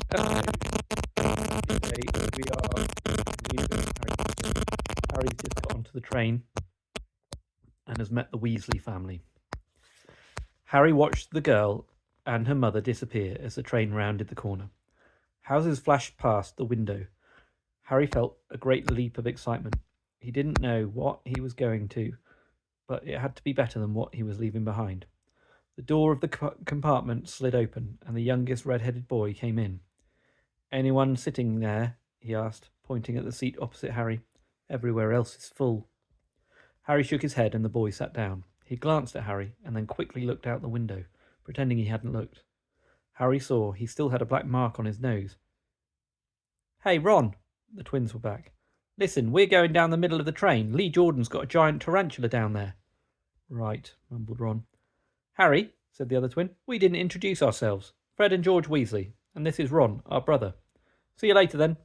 Hello. Today we are reading a bit of Harry Potter. Harry's just got onto the train and has met the Weasley family. Harry watched the girl and her mother disappear as the train rounded the corner. Houses flashed past the window. Harry felt a great leap of excitement. He didn't know what he was going to, but it had to be better than what he was leaving behind. The door of the compartment slid open, and the youngest red-headed boy came in. "Anyone sitting there?" he asked, pointing at the seat opposite Harry. "Everywhere else is full." Harry shook his head and the boy sat down. He glanced at Harry and then quickly looked out the window, pretending he hadn't looked. Harry saw he still had a black mark on his nose. "Hey, Ron!" The twins were back. "Listen, we're going down the middle of the train. Lee Jordan's got a giant tarantula down there." "Right," mumbled Ron. "Harry," said the other twin, "we didn't introduce ourselves. Fred and George Weasley, and this is Ron, our brother. See you later, then."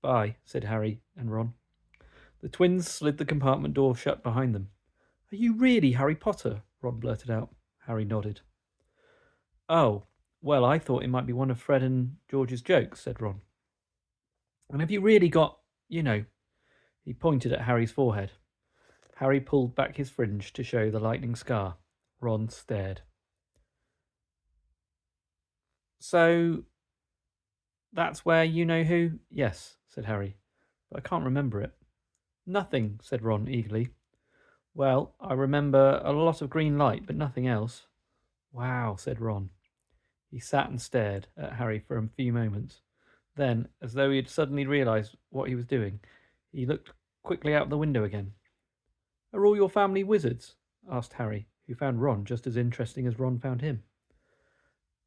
"Bye," said Harry and Ron. The twins slid the compartment door shut behind them. "Are you really Harry Potter?" Ron blurted out. Harry nodded. "Oh, well, I thought it might be one of Fred and George's jokes," said Ron. "And have you really got, He pointed at Harry's forehead. Harry pulled back his fringe to show the lightning scar. Ron stared. "So, that's where you know who?" "Yes," said Harry, "but I can't remember it." "Nothing," said Ron eagerly. "Well, I remember a lot of green light, but nothing else." "Wow," said Ron. He sat and stared at Harry for a few moments. Then, as though he had suddenly realized what he was doing, he looked quickly out the window again. "Are all your family wizards?" asked Harry, who found Ron just as interesting as Ron found him.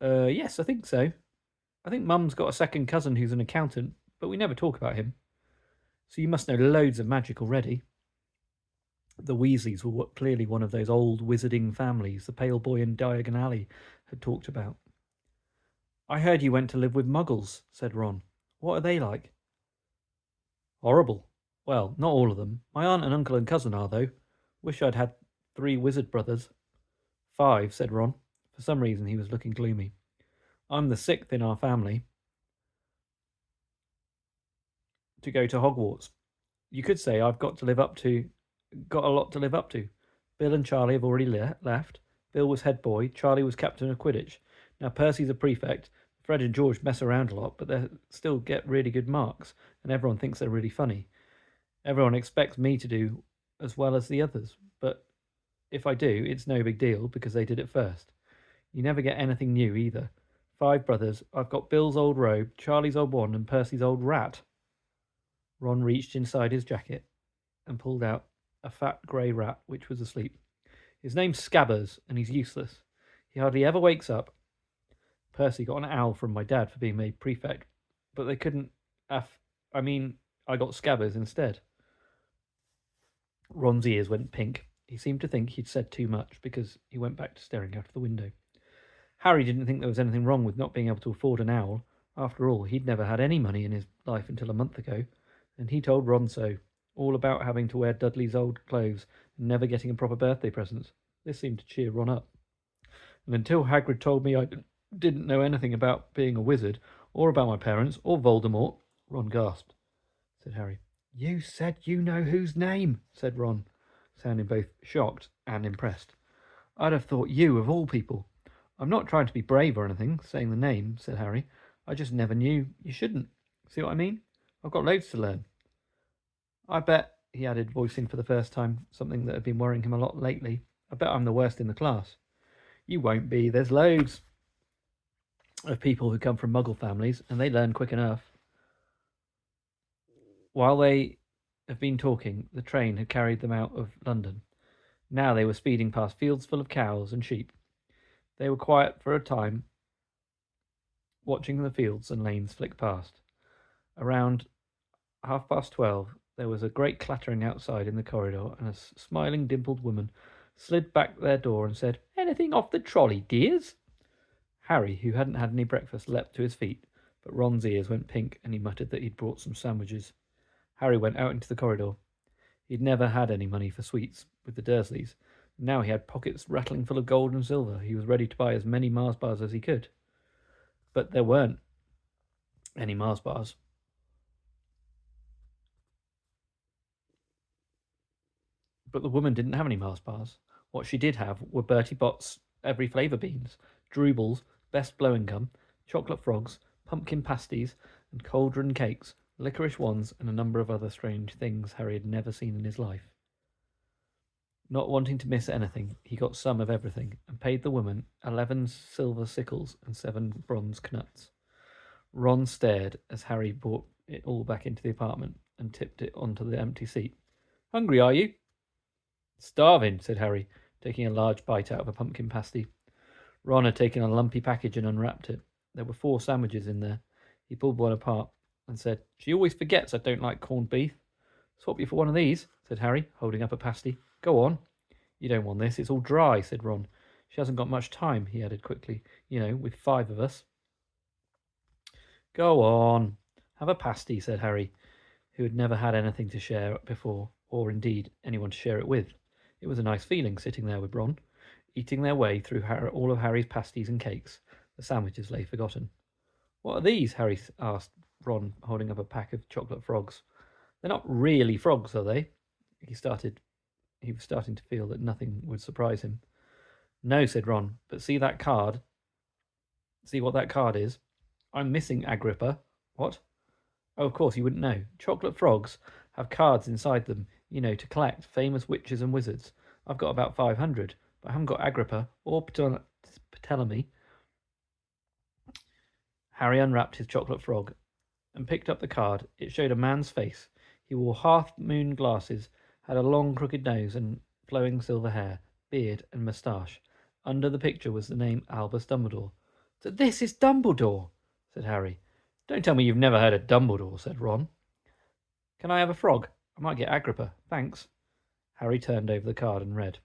Yes, I think so. I think Mum's got a second cousin who's an accountant, but we never talk about him. So you must know loads of magic already." The Weasleys were clearly one of those old wizarding families the Pale Boy and Diagon Alley had talked about. "I heard you went to live with Muggles," said Ron. "What are they like?" "Horrible. Well, not all of them. My aunt and uncle and cousin are, though. Wish I'd had 3 wizard brothers." "5," said Ron. For some reason he was looking gloomy. "I'm the 6th in our family to go to Hogwarts. You could say I've got a lot to live up to. Bill and Charlie have already left. Bill was head boy, Charlie was captain of Quidditch. Now Percy's a prefect. Fred and George mess around a lot, but they still get really good marks, and everyone thinks they're really funny. Everyone expects me to do as well as the others, but if I do, it's no big deal because they did it first. You never get anything new either. 5 brothers. I've got Bill's old robe, Charlie's old wand, and Percy's old rat." Ron reached inside his jacket and pulled out a fat grey rat which was asleep. "His name's Scabbers, and he's useless. He hardly ever wakes up. Percy got an owl from my dad for being made prefect, but they couldn't. I got Scabbers instead." Ron's ears went pink. He seemed to think he'd said too much because he went back to staring out of the window. Harry didn't think there was anything wrong with not being able to afford an owl. After all, he'd never had any money in his life until a month ago, and he told Ron so, all about having to wear Dudley's old clothes and never getting a proper birthday present. This seemed to cheer Ron up. "And until Hagrid told me I didn't know anything about being a wizard, or about my parents, or Voldemort," Ron gasped. Said Harry. "You said you know whose name," said Ron, sounding both shocked and impressed. "I'd have thought you of all people." "I'm not trying to be brave or anything, saying the name," said Harry. "I just never knew you shouldn't. See what I mean? I've got loads to learn. I bet," he added, voicing for the first time something that had been worrying him a lot lately, "I bet I'm the worst in the class." "You won't be. There's loads of people who come from Muggle families, and they learn quick enough." While they had been talking, the train had carried them out of London. Now they were speeding past fields full of cows and sheep. They were quiet for a time, watching the fields and lanes flick past. Around 12:30, there was a great clattering outside in the corridor, and a smiling, dimpled woman slid back their door and said, "Anything off the trolley, dears?" Harry, who hadn't had any breakfast, leapt to his feet, but Ron's ears went pink, and he muttered that he'd brought some sandwiches. Harry went out into the corridor. He'd never had any money for sweets with the Dursleys. Now he had pockets rattling full of gold and silver. He was ready to buy as many Mars bars as he could. But there weren't Any Mars bars? But the woman didn't have any Mars bars. What she did have were Bertie Bott's every flavour beans, Droobles, Best Blowing Gum, chocolate frogs, pumpkin pasties, and cauldron cakes, licorice wands, and a number of other strange things Harry had never seen in his life. Not wanting to miss anything, he got some of everything, and paid the woman 11 silver sickles and 7 bronze knuts. Ron stared as Harry brought it all back into the apartment and tipped it onto the empty seat. Hungry, are you? Starving, said Harry, taking a large bite out of a pumpkin pasty. Ron had taken a lumpy package and unwrapped it. There were 4 sandwiches in there. He pulled one apart and said, She always forgets I don't like corned beef. Swap you for one of these, said Harry, holding up a pasty. Go on. You don't want this, it's all dry, said Ron. She hasn't got much time, he added quickly. You know, with 5 of us. Go on. Have a pasty, said Harry, who had never had anything to share before, or indeed anyone to share it with. It was a nice feeling sitting there with Ron, eating their way through all of Harry's pasties and cakes. The sandwiches lay forgotten. What are these? Harry asked Ron, holding up a pack of chocolate frogs. They're not really frogs, are they? He was starting to feel that nothing would surprise him. No, said Ron, but see that card? See what that card is? I'm missing Agrippa. What? Oh, of course, you wouldn't know. Chocolate frogs have cards inside them, you know, to collect famous witches and wizards. I've got about 500, but I haven't got Agrippa or Ptolemy. Harry unwrapped his chocolate frog and picked up the card. It showed a man's face. He wore half-moon glasses, had a long crooked nose and flowing silver hair, beard and moustache. Under the picture was the name Albus Dumbledore. So this is Dumbledore, said Harry. Don't tell me you've never heard of Dumbledore, said Ron. Can I have a frog? I might get Agrippa, thanks. Harry turned over the card and read.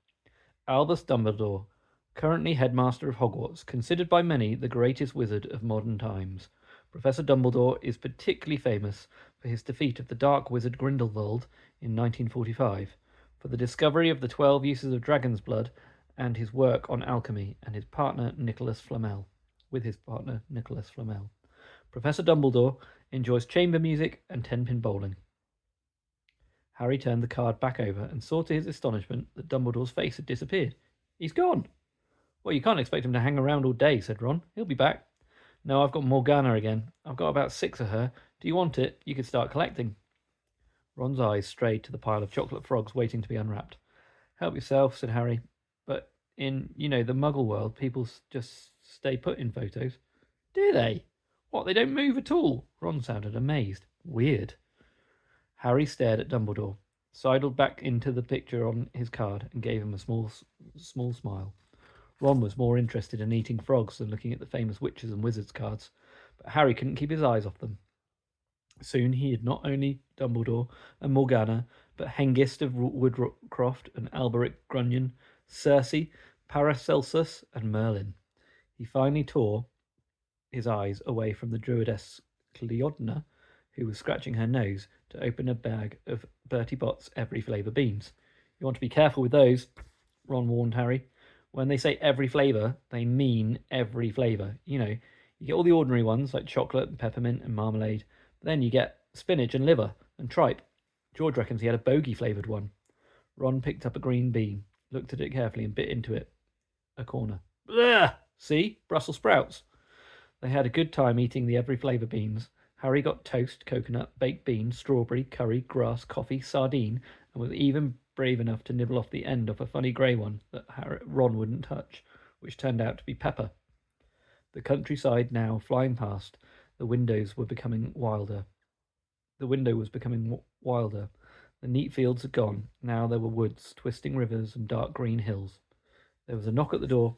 Albus Dumbledore, currently headmaster of Hogwarts, considered by many the greatest wizard of modern times. Professor Dumbledore is particularly famous for his defeat of the dark wizard Grindelwald in 1945, for the discovery of the 12 uses of dragon's blood, and his work on alchemy, and his partner Nicholas Flamel. Professor Dumbledore enjoys chamber music and 10-pin bowling. Harry turned the card back over and saw to his astonishment that Dumbledore's face had disappeared. He's gone. Well, you can't expect him to hang around all day, said Ron. He'll be back. No, I've got Morgana again. I've got about 6 of her. Do you want it? You could start collecting. Ron's eyes strayed to the pile of chocolate frogs waiting to be unwrapped. Help yourself, said Harry. But in, the Muggle world, people just stay put in photos. Do they? What, they don't move at all? Ron sounded amazed. Weird. Harry stared at Dumbledore, sidled back into the picture on his card, and gave him a small smile. Ron was more interested in eating frogs than looking at the famous witches and wizards cards, but Harry couldn't keep his eyes off them. Soon he had not only Dumbledore and Morgana, but Hengist of Woodcroft and Alberic Grunion, Circe, Paracelsus, and Merlin. He finally tore his eyes away from the druidess Cleodna, who was scratching her nose, to open a bag of Bertie Bott's every flavour beans. You want to be careful with those, Ron warned Harry. When they say every flavour, they mean every flavour. You get all the ordinary ones, like chocolate and peppermint and marmalade, but then you get spinach and liver and tripe. George reckons he had a bogey-flavoured one. Ron picked up a green bean, looked at it carefully and bit into it. A corner. Blech! See? Brussels sprouts. They had a good time eating the every flavour beans. Harry got toast, coconut, baked beans, strawberry, curry, grass, coffee, sardine, and was even brave enough to nibble off the end of a funny grey one that Ron wouldn't touch, which turned out to be pepper. The countryside now flying past, the window was becoming wilder. The neat fields had gone. Now there were woods, twisting rivers, and dark green hills. There was a knock at the door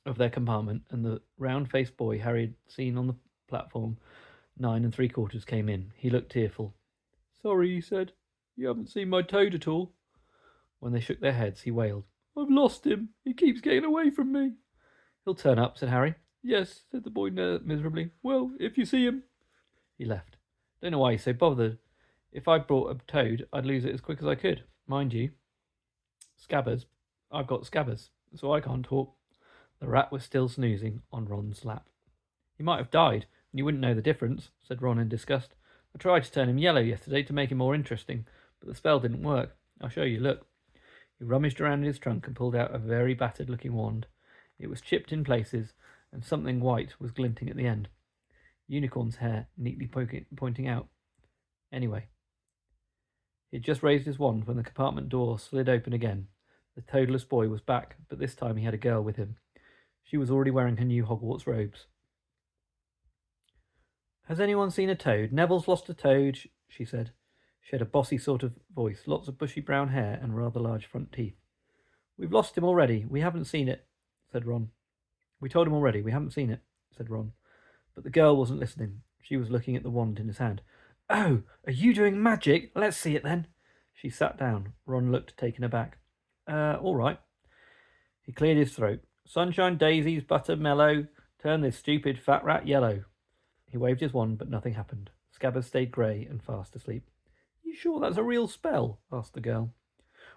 of their compartment, and the round-faced boy Harry had seen on the platform 9 3/4 came in. He looked tearful. Sorry, he said. You haven't seen my Toad at all. When they shook their heads, he wailed. I've lost him. He keeps getting away from me. He'll turn up, said Harry. Yes, said the boy miserably. Well, if you see him. He left. Don't know why he's so bothered. If I'd brought a Toad, I'd lose it as quick as I could. Mind you, Scabbers. I've got Scabbers, so I can't talk. The rat was still snoozing on Ron's lap. He might have died, You wouldn't know the difference, said Ron in disgust. I tried to turn him yellow yesterday to make him more interesting, but the spell didn't work. I'll show you, look. He rummaged around in his trunk and pulled out a very battered-looking wand. It was chipped in places, and something white was glinting at the end. Unicorn's hair, neatly pointing out. Anyway, he had just raised his wand when the compartment door slid open again. The toadless boy was back, but this time he had a girl with him. She was already wearing her new Hogwarts robes. Has anyone seen a toad? Neville's lost a toad, she said. She had a bossy sort of voice, lots of bushy brown hair and rather large front teeth. We've lost him already. We haven't seen it, said Ron. We told him already. We haven't seen it, said Ron. But the girl wasn't listening. She was looking at the wand in his hand. Oh, are you doing magic? Let's see it then. She sat down. Ron looked taken aback. All right. He cleared his throat. Sunshine, daisies, butter, mellow. Turn this stupid fat rat yellow. He waved his wand, but nothing happened. Scabbers stayed grey and fast asleep. You sure that's a real spell? Asked the girl.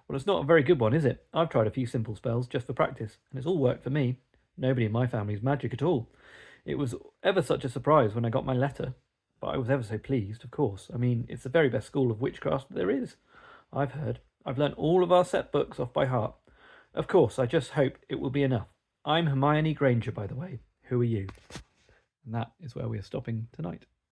Well, it's not a very good one, is it? I've tried a few simple spells just for practice, and it's all worked for me. Nobody in my family's magic at all. It was ever such a surprise when I got my letter. But I was ever so pleased, of course. I mean, it's the very best school of witchcraft there is, I've heard. I've learnt all of our set books off by heart. Of course, I just hope it will be enough. I'm Hermione Granger, by the way. Who are you? And that is where we are stopping tonight.